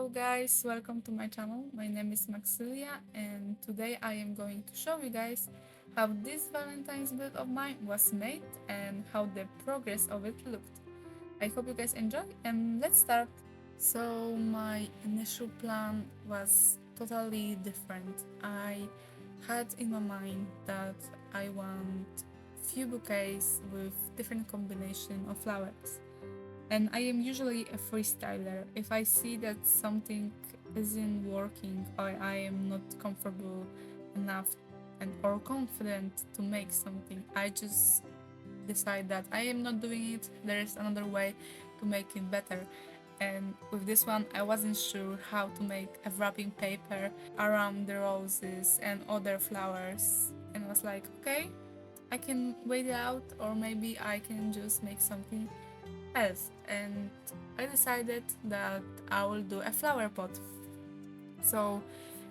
Hello guys, welcome to my channel. My name is Maxilia and today I am going to show you guys how this Valentine's build of mine was made and how the progress of it looked. I hope you guys enjoy and let's start. So my initial plan was totally different. I had in my mind that I want few bouquets with different combination of flowers. And I am usually a freestyler. If I see that something isn't working or I am not comfortable enough and or confident to make something, I just decide that I am not doing it. There is another way to make it better. And with this one, I wasn't sure how to make a wrapping paper around the roses and other flowers. And I was like, okay, I can wait it out, or maybe I can just make something else. And I decided that I will do a flower pot. So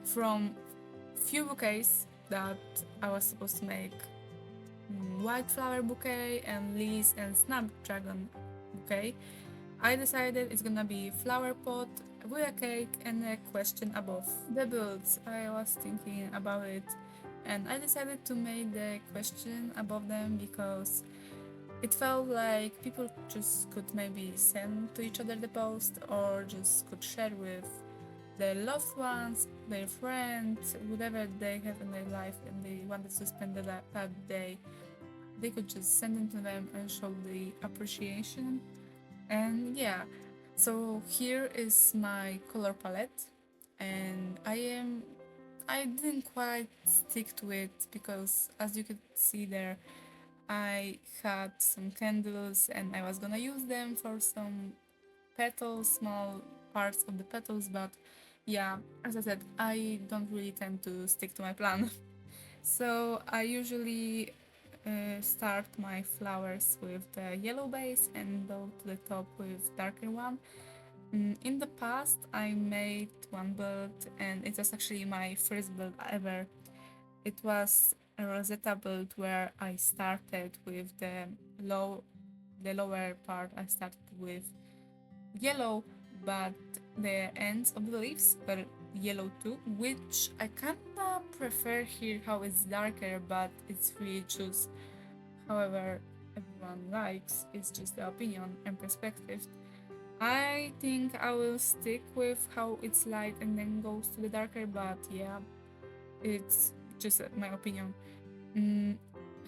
from few bouquets that I was supposed to make, white flower bouquet and lilies and snapdragon bouquet, I decided it's gonna be flower pot with a cake and a question above. The builds, I was thinking about it and I decided to make the question above them because it felt like people just could maybe send to each other the post or just could share with their loved ones, their friends, whatever they have in their life and they wanted to spend that day. They could just send it to them and show the appreciation. And yeah, so here is my color palette, and I didn't quite stick to it because as you could see there, I had some candles and I was gonna use them for some petals, small parts of the petals, but yeah, as I said, I don't really tend to stick to my plan. So I usually start my flowers with the yellow base and go to the top with darker one. In the past, I made one build and it was actually my first build ever. It was a Rosetta build where I started with the lower part. I started with yellow, but the ends of the leaves were yellow too, which I kinda prefer here how it's darker, but it's really choose however everyone likes. It's just the opinion and perspective. I think I will stick with how it's light and then goes to the darker, but yeah, it's just my opinion. Mm,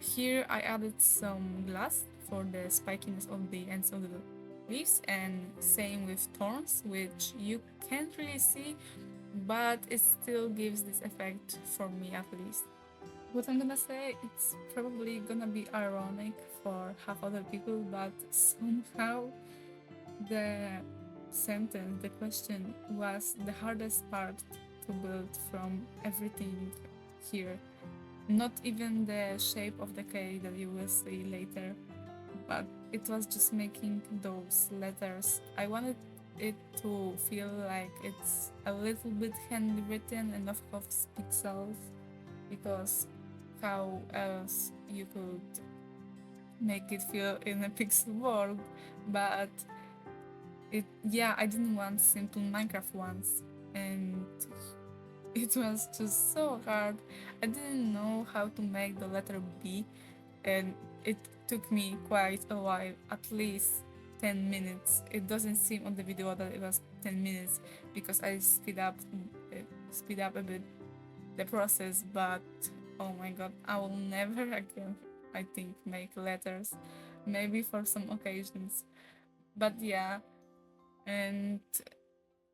Here I added some glass for the spikiness of the ends of the leaves, and same with thorns, which you can't really see, but it still gives this effect for me at least. What I'm gonna say, it's probably gonna be ironic for half other people, but somehow the sentence, the question was the hardest part to build from everything here. Not even the shape of the cake that you will see later, but it was just making those letters. I wanted it to feel like it's a little bit handwritten and of course pixels, because how else you could make it feel in a pixel world. But yeah, I didn't want simple Minecraft ones, and it was just so hard. I didn't know how to make the letter B, and it took me quite a while, at least 10 minutes. It doesn't seem on the video that it was 10 minutes because I speed up a bit the process, but oh my god, I will never again, I think, make letters. Maybe for some occasions. But yeah, and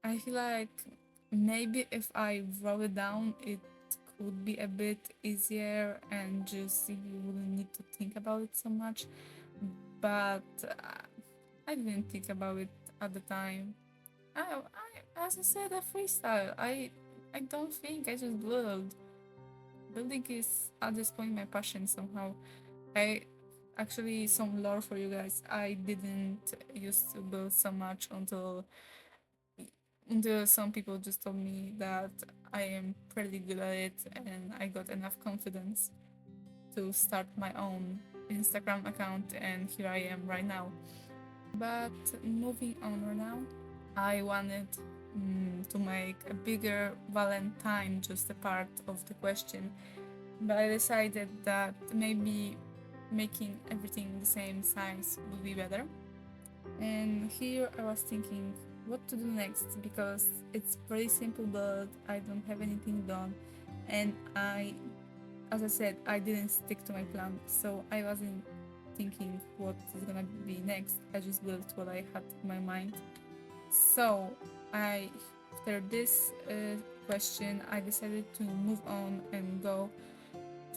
I feel like maybe if I wrote it down, it could be a bit easier and just you wouldn't need to think about it so much. But I didn't think about it at the time. As I said, a freestyle. I don't think I just build. Building is at this point my passion somehow. I actually some lore for you guys. I didn't used to build so much until some people just told me that I am pretty good at it and I got enough confidence to start my own Instagram account, and here I am right now. But moving on right now, I wanted to make a bigger valentine just a part of the question, but I decided that maybe making everything the same size would be better. And here I was thinking what to do next because it's pretty simple, but I don't have anything done. And as I said, I didn't stick to my plan, so I wasn't thinking what is gonna be next. I just built what I had in my mind. So I, after this question, I decided to move on and go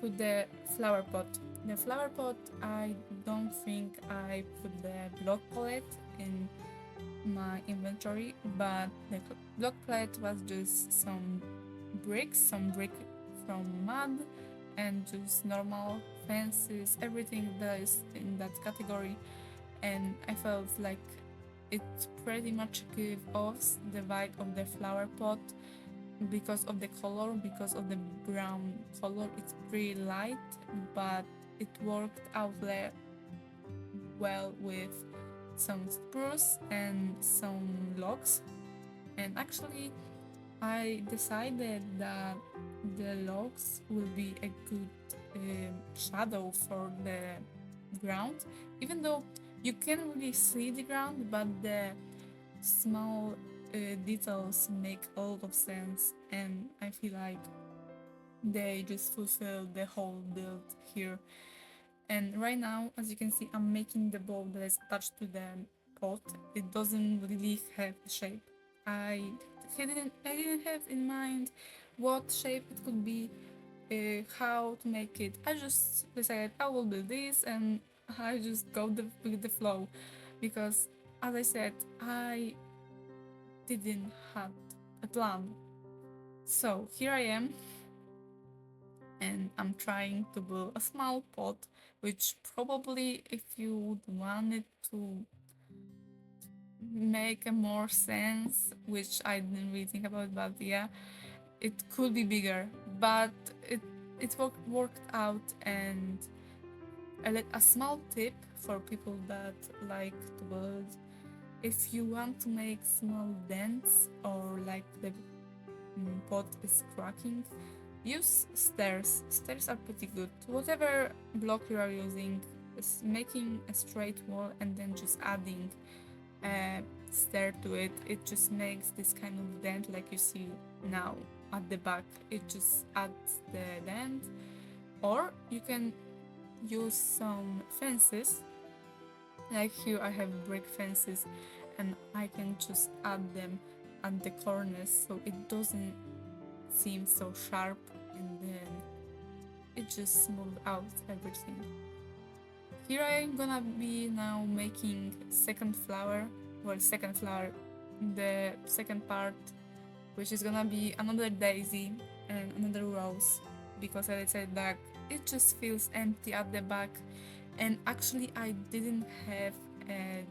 to the flower pot. The flower pot, I don't think I put the block palette in my inventory, but the block palette was just some brick from mud, and just normal fences, everything that is in that category. And I felt like it pretty much gave off the vibe of the flower pot because of the color, because of the brown color. It's pretty light, but it worked out well with some spruce and some logs. And actually, I decided that the logs will be a good shadow for the ground, even though you can't really see the ground, but the small details make a lot of sense, and I feel like they just fulfill the whole build here. And right now, as you can see, I'm making the bowl that is attached to the pot. It doesn't really have a shape. I didn't have in mind what shape it could be, how to make it. I just decided I will do this, and I just go with the flow, because as I said, I didn't have a plan. So here I am, and I'm trying to build a small pot, which probably, if you would want it to make a more sense, which I didn't really think about, but yeah, it could be bigger, but it worked out. And a small tip for people that like to build: if you want to make small dents, or like the pot is cracking, use stairs. Stairs are pretty good. Whatever block you are using, is making a straight wall and then just adding a stair to it. It just makes this kind of dent like you see now at the back. It just adds the dent. Or you can use some fences. Like here I have brick fences, and I can just add them at the corners so it doesn't seem so sharp, and then it just smooths out everything. Here I am gonna be now making second flower, the second part, which is gonna be another daisy and another rose, because as I said that it just feels empty at the back. And actually I didn't have a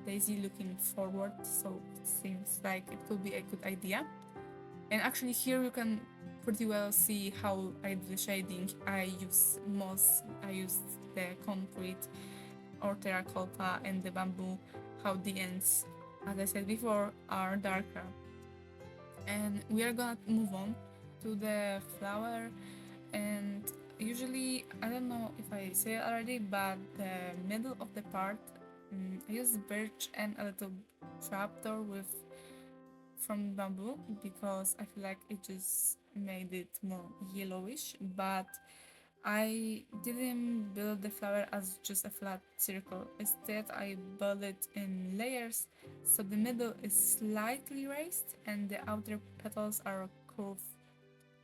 daisy looking forward, so it seems like it could be a good idea. And actually here you can pretty well see how I do the shading. I use moss, I used the concrete or terracotta and the bamboo, how the ends, as I said before, are darker. And we are gonna move on to the flower. And usually, I don't know if I say it already, but the middle of the part, I use birch and a little trapdoor with from bamboo, because I feel like it just made it more yellowish. But I didn't build the flower as just a flat circle. Instead, I built it in layers, so the middle is slightly raised and the outer petals are curved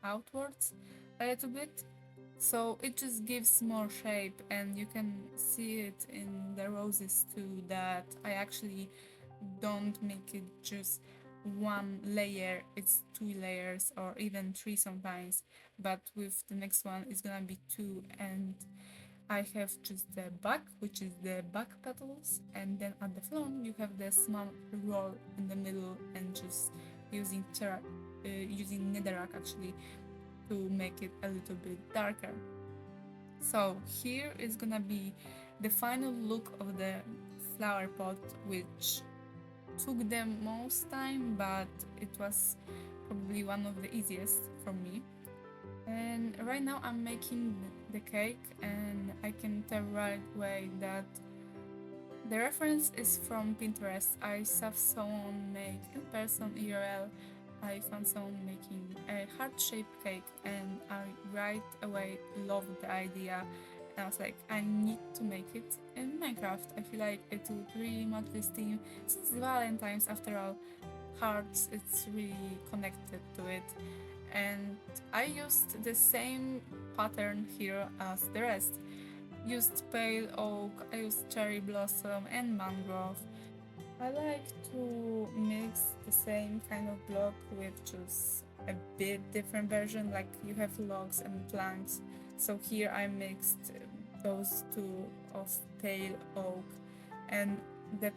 outwards a little bit. So it just gives more shape, and you can see it in the roses too, that I actually don't make it just one layer, it's two layers or even three sometimes, but with the next one it's gonna be two. And I have just the back, which is the back petals, and then at the front you have the small roll in the middle, and just using using netherrack actually to make it a little bit darker. So here is gonna be the final look of the flower pot, which took the most time, but it was probably one of the easiest for me. And right now I'm making the cake, and I can tell right away that the reference is from Pinterest. I saw someone make in person IRL. I found someone making a heart-shaped cake, and I right away loved the idea. And I was like, I need to make it in Minecraft. I feel like it would really match this theme. Since Valentine's, after all, hearts, it's really connected to it. And I used the same pattern here as the rest. Used pale oak, I used cherry blossom and mangrove. I like to mix the same kind of block with just a bit different version, like you have logs and planks. So here I mixed those two of pale oak, and the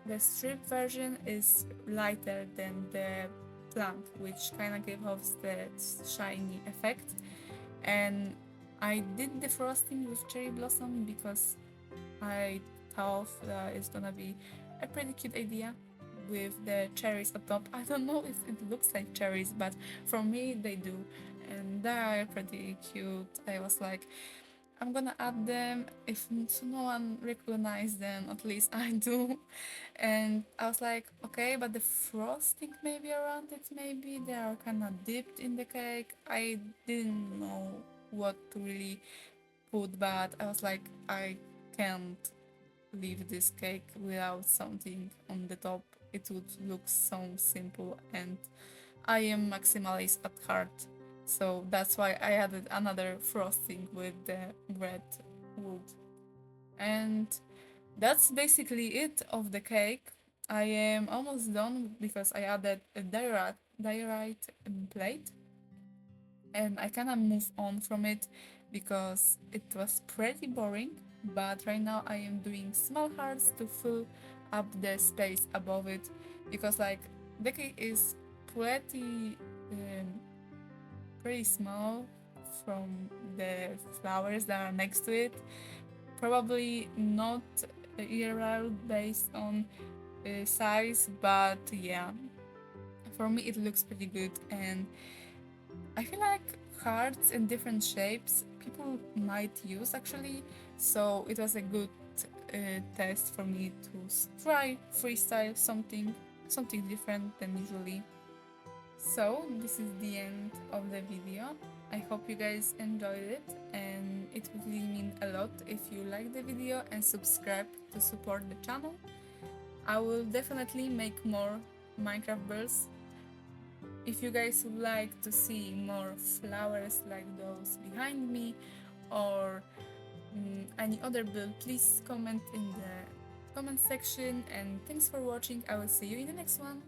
the strip version is lighter than the plank, which kind of gives off the shiny effect. And I did the frosting with cherry blossom because I thought it's gonna be a pretty cute idea with the cherries on top. I don't know if it looks like cherries, but for me they do, and they are pretty cute. I was like, I'm gonna add them if no one recognizes them, at least I do. And I was like, okay, but the frosting maybe around it, maybe they are kind of dipped in the cake. I didn't know what to really put, but I was like, I can't leave this cake without something on the top. It would look so simple, and I am maximalist at heart, so that's why I added another frosting with the red wood. And that's basically it of the cake. I am almost done because I added a diorite plate, and I kind of move on from it because it was pretty boring. But right now I am doing small hearts to fill up the space above it, because like the cake is pretty um, pretty small from the flowers that are next to it. Probably not IRL based on size, but yeah, for me it looks pretty good. And I feel like hearts in different shapes people might use actually, so it was a good test for me to try freestyle something different than usually. So this is the end of the video. I hope you guys enjoyed it, and it would really mean a lot if you like the video and subscribe to support the channel. I will definitely make more Minecraft builds. If you guys would like to see more flowers like those behind me, or any other build, please comment in the comment section. And thanks for watching. I will see you in the next one.